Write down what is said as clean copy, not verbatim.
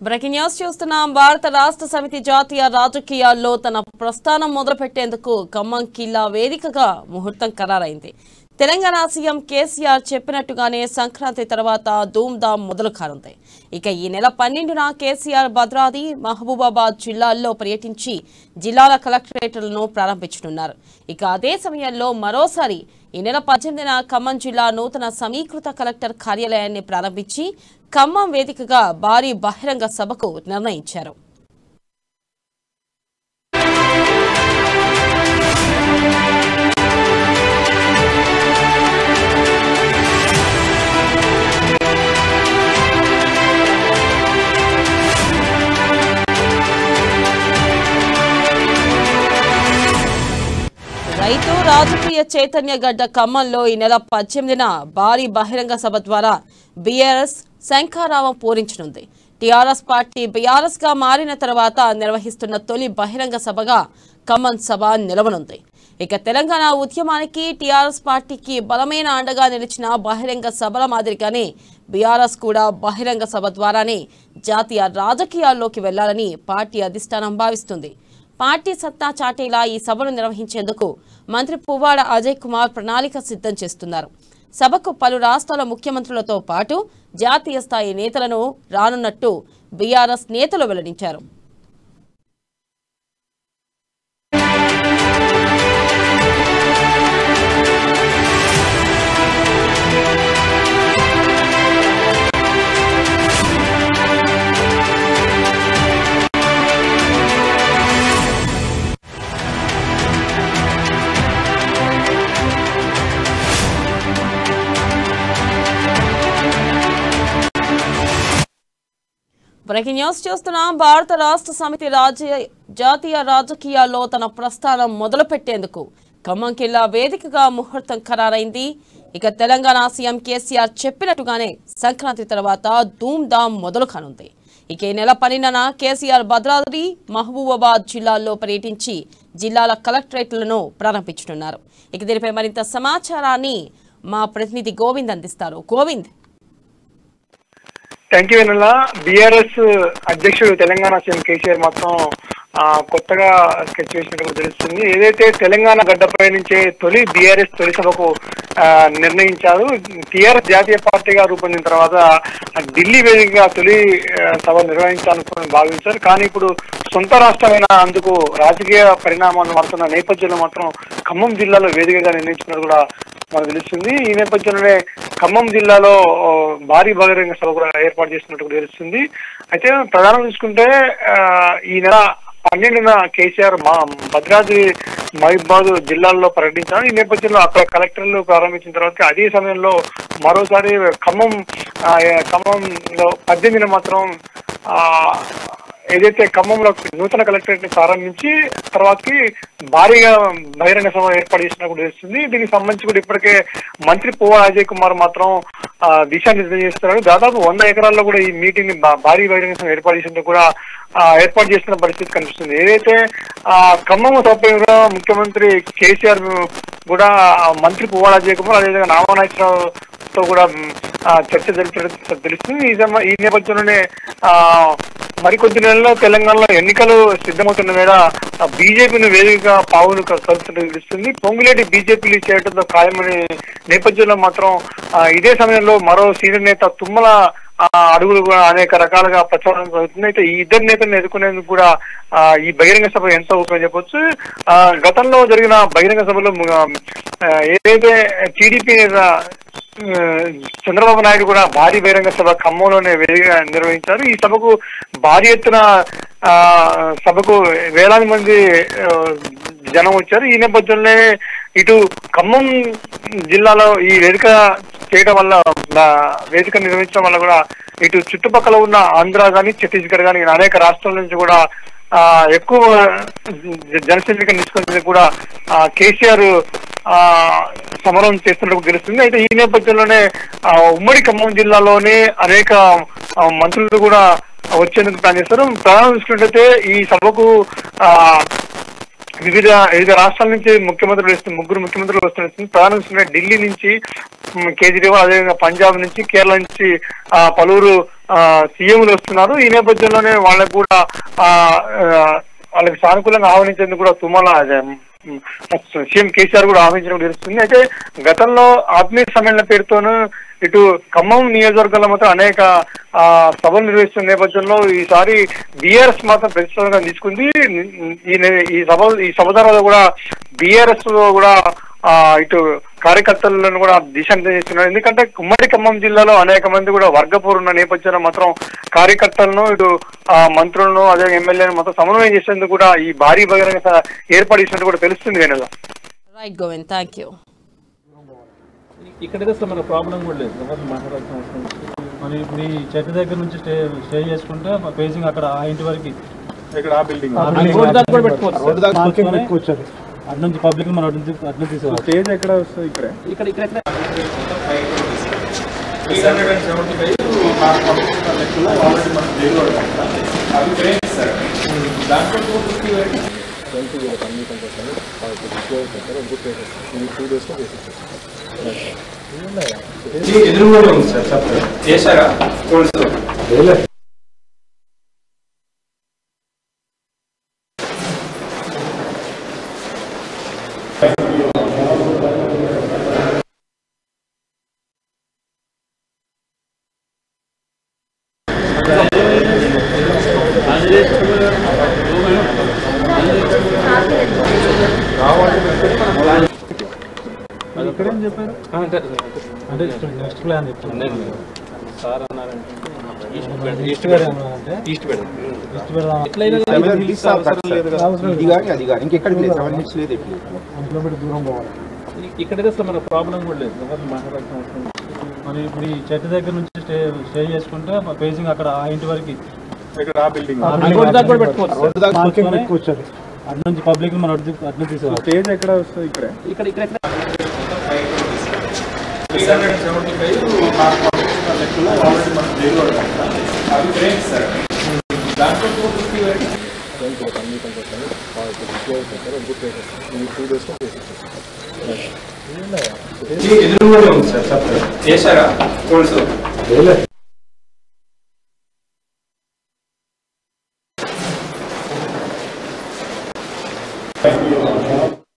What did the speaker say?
Breaking news చూస్తున్నాం. భారత రాష్ట్ర సమితి జాతీయ రాజకీయాల్లో తన ప్రస్థానం మొదలుపెట్టేందుకు ఖమ్మం కిల్లా వేదికగా ముహూర్తం ఖరారైంది. తెలంగాణ సీఎం కేసీఆర్ చెప్పినట్టుగానే సంక్రాంతి తర్వాత ధూమ్ధామ్ మొదలు కానుంది. ఇక ఈ నెల 12న కేసీఆర్ భద్రాద్రి, మహబూబాబాద్ జిల్లాల్లో పర్యటించి జిల్లాల కలెక్టరేట్లను ప్రారంభించనున్నారు. ఇక అదే సమయంలో మరోసారి ఈ నెల 18న ఖమ్మం జిల్లా నూతన సమీకృత కలెక్టర్ కార్యాలయాన్ని ప్రారంభించి ఖమ్మం వేదికగా భారీ బహిరంగ సభకు నిర్ణయించారు. రైతు రాజకీయ చైతన్య గడ్డ ఖమ్మంలో ఈ నెల 18న భారీ బహిరంగ సభ ద్వారా బీఆర్ఎస్ శంఖారావం పూరించనుంది. టీఆర్ఎస్ పార్టీ బీఆర్ఎస్ గా మారిన తర్వాత నిర్వహిస్తున్న తొలి బహిరంగ సభగా ఖమ్మం సభ నిలవనుంది. ఇక తెలంగాణ ఉద్యమానికి టీఆర్ఎస్ పార్టీకి బలమైన అండగా నిలిచిన బహిరంగ సభల మాదిరిగానే బీఆర్ఎస్ కూడా బహిరంగ సభ ద్వారానే జాతీయ రాజకీయాల్లోకి వెళ్లాలని పార్టీ అధిష్టానం భావిస్తుంది. పార్టీ సత్తా చాటేలా ఈ సభను నిర్వహించేందుకు మంత్రి పువ్వాడ అజయ్ కుమార్ ప్రణాళిక సిద్ధం చేస్తున్నారు. సభకు పలు రాష్ట్రాల ముఖ్యమంత్రులతో పాటు జాతీయ స్థాయి నేతలను రానున్నట్టు బీఆర్ఎస్ నేతలు వెల్లడించారు. బ్రేకింగ్ న్యూస్ చూస్తున్నాం. భారత రాష్ట్ర సమితి జాతీయ రాజకీయాల్లో తన ప్రస్థానం మొదలుపెట్టేందుకు ఖమ్మం కిల్లా వేదికగా ముహూర్తం ఖరారైంది. ఇక తెలంగాణ సీఎం కేసీఆర్ చెప్పినట్టుగానే సంక్రాంతి తర్వాత ధూమ్ధామ్ మొదలు కానుంది. ఇక ఈ నెల 12న కేసీఆర్ భద్రాద్రి, మహబూబాబాద్ జిల్లాల్లో పర్యటించి జిల్లాల కలెక్టరేట్లను ప్రారంభించనున్నారు. ఇక దీనిపై మరింత సమాచారాన్ని మా ప్రతినిధి గోవింద్ అందిస్తారు. Govind. Thank you Vennela. BRS అధ్యక్షుడు తెలంగాణ సీఎం కేసీఆర్ మాత్రం కొత్తగా స్కెచ్ చేసినట్టు తెలుస్తుంది. ఏదైతే తెలంగాణ గడ్డపై నుంచే బీఆర్ఎస్ తొలి సభకు నిర్ణయించారు. టీఆర్ఎస్ జాతీయ పార్టీగా రూపొందిన తర్వాత ఢిల్లీ వేదికగా తొలి సభ నిర్వహించాలని భావించారు. కానీ ఇప్పుడు సొంత రాష్ట్రమైన అందుకు రాజకీయ పరిణామాలు మారుతున్న నేపథ్యంలో మాత్రం ఖమ్మం జిల్లాలో వేదికగా నిర్ణయించినట్టు కూడా మనకు తెలుస్తుంది. ఈ నేపథ్యంలోనే ఖమ్మం జిల్లాలో భారీ బహిరంగ సభ కూడా ఏర్పాటు చేసినట్టు తెలుస్తుంది. అయితే ప్రధానంగా చూసుకుంటే ఈ నెల 12న కేసీఆర్ భద్రాద్రి, మహబూబాబాద్ జిల్లాల్లో పర్యటించారు. ఈ నేపథ్యంలో అక్కడ కలెక్టర్లు ప్రారంభించిన తర్వాత అదే సమయంలో మరోసారి ఖమ్మంలో 18న మాత్రం ఏదైతే ఖమ్మంలో నూతన కలెక్టరేట్ ని ప్రారంభించి తర్వాతకి భారీగా బహిరంగ సభ ఏర్పాటు చేసినట్టు తెలుస్తుంది. దీనికి సంబంధించి కూడా ఇప్పటికే మంత్రి పువ్వాడ అజయ్ కుమార్ మాత్రం దిశానిర్దేశం చేస్తున్నారు. దాదాపు 100 ఎకరాల్లో కూడా ఈ మీటింగ్ ని భారీ బహిరంగ సభ ఏర్పాటు చేస్తున్న పరిస్థితి కనిపిస్తుంది. ఏదైతే ఖమ్మం సభ్యులుగా ముఖ్యమంత్రి కేసీఆర్ కూడా మంత్రి పువ్వాడ అజయ్ కుమార్ అదేవిధంగా నామనాయకరావుతో కూడా చర్చ జరిపినట్టు తెలుస్తుంది. ఈ నేపథ్యంలోనే మరికొద్ది నెలల్లో తెలంగాణలో ఎన్నికలు సిద్ధమవుతున్న వేళ బీజేపీని వేదికగా పావులు కలుపుతున్నట్టు తెలుస్తుంది. పొంగులేటి బీజేపీలు చేయడంతో ఖాయమనే నేపథ్యంలో మాత్రం ఇదే సమయంలో మరో సీనియర్ నేత తుమ్మల అడుగులు కూడా అనేక రకాలుగా ప్రచారం జరుగుతుంది. అయితే ఈ ఇద్దరు నేతలను ఎదుర్కొనేందుకు కూడా ఈ బహిరంగ సభ ఎంతో ఉపయోగం చెప్పొచ్చు. గతంలో జరిగిన బహిరంగ సభలో ఏదైతే టీడీపీ నేత చంద్రబాబు నాయుడు కూడా భారీ బహిరంగ సభ ఖమ్మంలోనే వేదికగా నిర్వహించారు. ఈ సభకు భారీ ఎత్తున సభకు వేలాది మంది జనం వచ్చారు. ఈ నేపథ్యంలో ఇటు ఖమ్మం జిల్లాలో ఈ వేదిక చేయడం వల్ల వేదిక నిర్వహించడం వల్ల కూడా ఇటు చుట్టుపక్కల ఉన్న ఆంధ్ర కానీ ఛత్తీస్గఢ్ కానీ అనేక రాష్ట్రాల నుంచి కూడా ఎక్కువ జనసైనిక నిష్పత్తి కూడా కేసీఆర్ సమరం చేస్తున్నట్టు తెలుస్తుంది. అయితే ఈ నేపథ్యంలోనే ఉమ్మడి ఖమ్మం జిల్లాలోనే అనేక మంత్రులు కూడా వచ్చేందుకు ప్లాన్ చేస్తారు. ప్రధానం చూసుకున్నట్లయితే ఈ సభకు వివిధ రాష్ట్రాల నుంచి ముఖ్యమంత్రులు వస్తుంది, ముగ్గురు ముఖ్యమంత్రులు వస్తున్నారు. ప్రధానంగా ఢిల్లీ నుంచి కేజ్రీవాల్, అదేవిధంగా పంజాబ్ నుంచి, కేరళ నుంచి పలువురు సీఎంలు వస్తున్నారు. ఈ నేపథ్యంలోనే వాళ్ళకు కూడా వాళ్ళకి సానుకూలంగా ఆహ్వానించేందుకు కూడా సీఎం కేసీఆర్ కూడా ఆహ్వానించడం తెలుస్తుంది. అయితే గతంలో ఆత్మీయ సమ్మేళన పేరుతోనూ ఇటు ఖమ్మం నియోజకవర్గంలో మాత్రం అనేక సభలు నిర్వహిస్తున్న నేపథ్యంలో ఈసారి బీఆర్ఎస్ మాత్రం ప్రతిష్టంగా తీసుకుంది. ఈ సభ తర్వాత కూడా బీఆర్ఎస్ లో కూడా ఇటు కార్యకర్తలను కూడా దిశానిర్దేశిస్తున్నారు. ఎందుకంటే ఉమ్మడి ఖమ్మం జిల్లాలో అనేక మంది కూడా వర్గపోరు ఉన్న నేపథ్యంలో మాత్రం కార్యకర్తలను ఇటు మంత్రులను అదే ఎమ్మెల్యేలను మొత్తం సమన్వయం చేసేందుకు కూడా ఈ భారీ బహిరంగ ఏర్పాటు చేసినట్టు కూడా తెలుస్తుంది. వేణుగా రైట్ గోవింద్, థ్యాంక్ యూ. ఇక్కడైతే అసలు మన ప్రాబ్లం కూడా లేదు, ఎవరు మాట్లాడాల్సిన అవసరం లేదు. మరి ఇప్పుడు ఈ చెట్టు దగ్గర నుంచి స్టే చేసుకుంటే ఫేసింగ్ అక్కడ ఆ ఇంటి వరకు ఇక్కడ ఆ బిల్డింగ్ రోడ్ దాకా కూడా పెట్టుకోవచ్చు. అటు నుంచి పబ్లిక్ మనం అటు తీసుకోవాలి. స్టేజ్ ఎక్కడ వస్తుంది? ఇక్కడ ఇక్కడ ఎదురుగా ఉంది సార్, చెప్పండి చేశారా? ఇక్కడేం చెప్పారు అంటే నెక్స్ట్ ప్లాన్ చెప్తాను సార్ అన్నారంటే ఈస్ట్ పెడదాం. దూరం పోవాలి. ఇక్కడైతే అసలు మన ప్రాబ్లం కూడా లేదు, ఎవరు మాట్లాడాల్సిన అవసరం లేదు. మరి ఇప్పుడు ఈ చెట్టు దగ్గర నుంచి స్టే చేసుకుంటే ఫేసింగ్ అక్కడ ఆ ఇంటి వరకు ఇక్కడ ఆ బిల్డింగ్ రోడ్ దాకా కూడా పెట్టుకోవచ్చు. అటు నుంచి పబ్లిక్ మనం అటు తీసుకోవాలి. స్టేజ్ ఎక్కడ వస్తుంది? ఇక్కడ ఇక్కడ ఎదురుగా ఉంది సార్, చెప్పండి చేశారా?